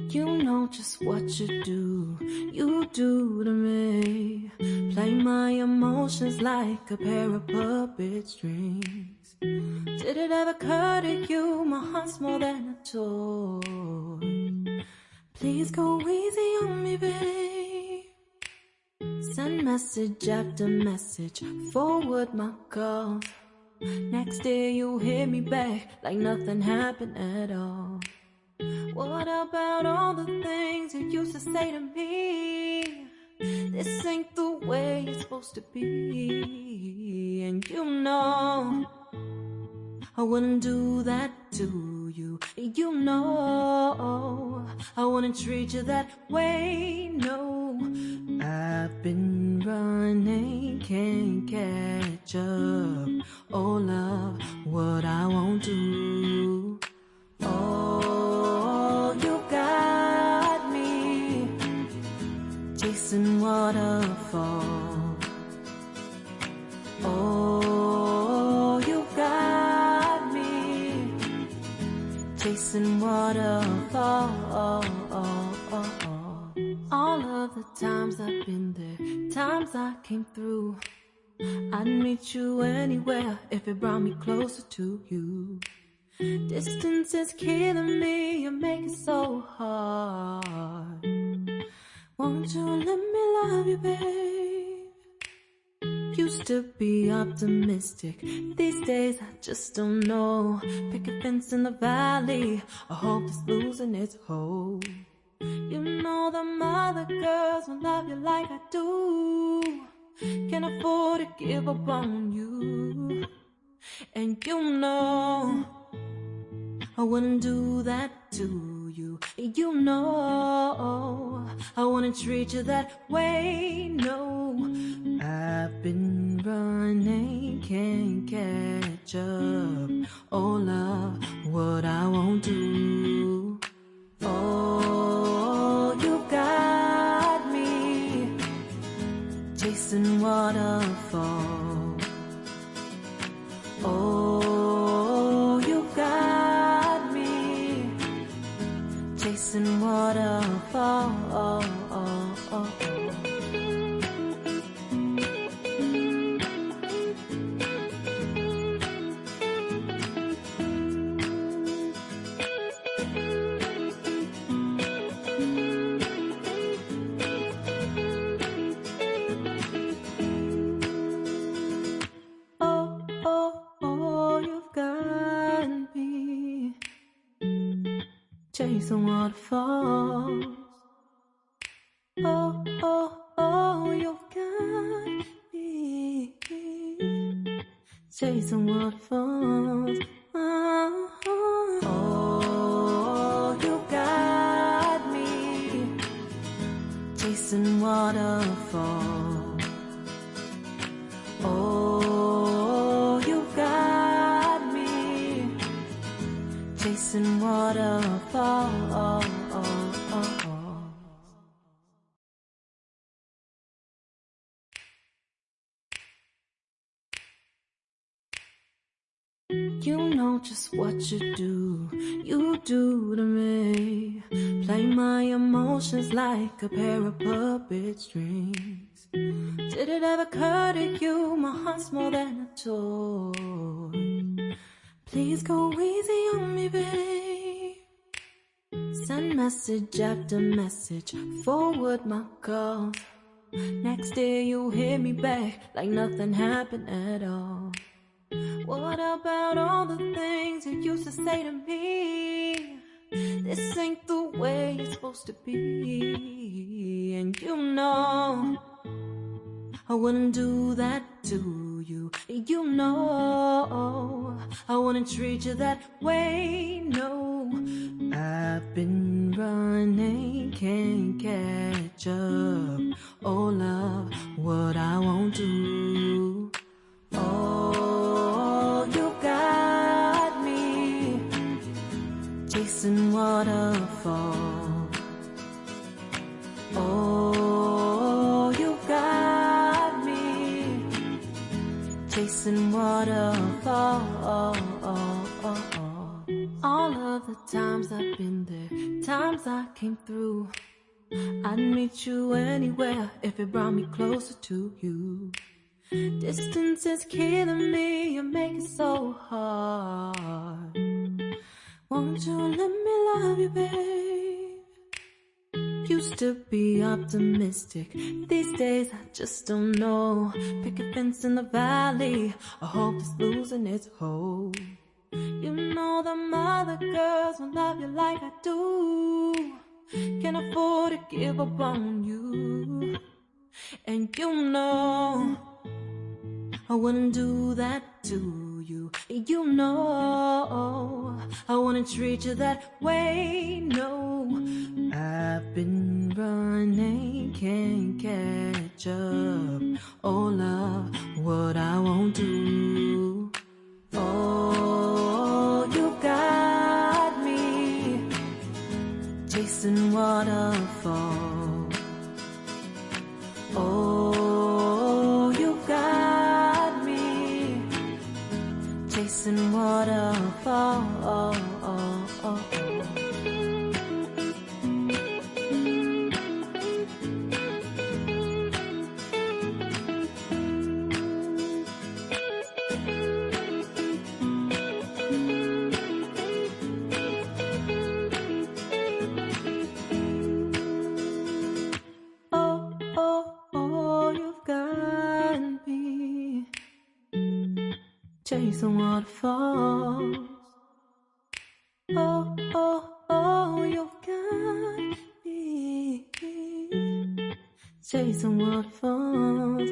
You know just what you do to me. Play my emotions like a pair of puppet strings. Did it ever occur to you my heart's more than a toy? Please go easy on me, babe. Send message after message, forward my calls. Next day you hit me back like nothing happened at all. What about all the things you used to say to me? This ain't the way it's supposed to be. And you know I wouldn't do that to you. You know I wouldn't treat you that way, no. I've been running, can't catch up. Oh love, what I won't do. Oh, you got me chasing waterfalls. Oh, you got me chasing waterfalls. All of the times I've been there, times I came through, I'd meet you anywhere if it brought me closer to you. Distance is killing me, you make it so hard. Won't you let me love you, babe? Used to be optimistic, these days I just don't know. Pick a fence in the valley, I hope it's losing its hold. You know them other girls won't love you like I do. Can't afford to give up on you. And you know I wouldn't do that to you. You know I wouldn't treat you that way, no. I've been running, can't catch up. Oh love, what I won't do. Oh, you got me chasing waterfalls. Oh, you got me chasing waterfalls. Chasing waterfalls. Oh, oh, oh, you've got me chasing waterfalls. Oh, oh, you got me chasing waterfalls. Oh, you got me chasing waterfalls. You know just what you do to me. Play my emotions like a pair of puppet strings. Did it ever occur to you my heart's more than a toy? Please go easy on me, babe. Send message after message, forward my calls. Next day you hit me back like nothing happened at all. What about all the things you used to say to me? This ain't the way it's supposed to be. And you know I wouldn't do that to you. You know I wouldn't treat you that way, no. I've been running, can't catch up. Oh love, what I won't do. Oh, you got me chasing waterfalls. Oh, you got me chasing waterfalls. All of the times I've been there, times I came through, I'd meet you anywhere if it brought me closer to you. Distance is killing me, you make it so hard. Won't you let me love you, babe? Used to be optimistic, these days I just don't know. Pick a fence in the valley, I hope it's losing its hold. You know them other girls won't love you like I do. Can't afford to give up on you. And you know I wouldn't do that to you. You know I wouldn't treat you that way, no. I've been running, can't catch up. Oh love, what I won't do. Oh, you got me chasing waterfalls. Oh, you got me chasing waterfalls. Chasing waterfalls. Oh, oh, oh, you've got me chasing waterfalls.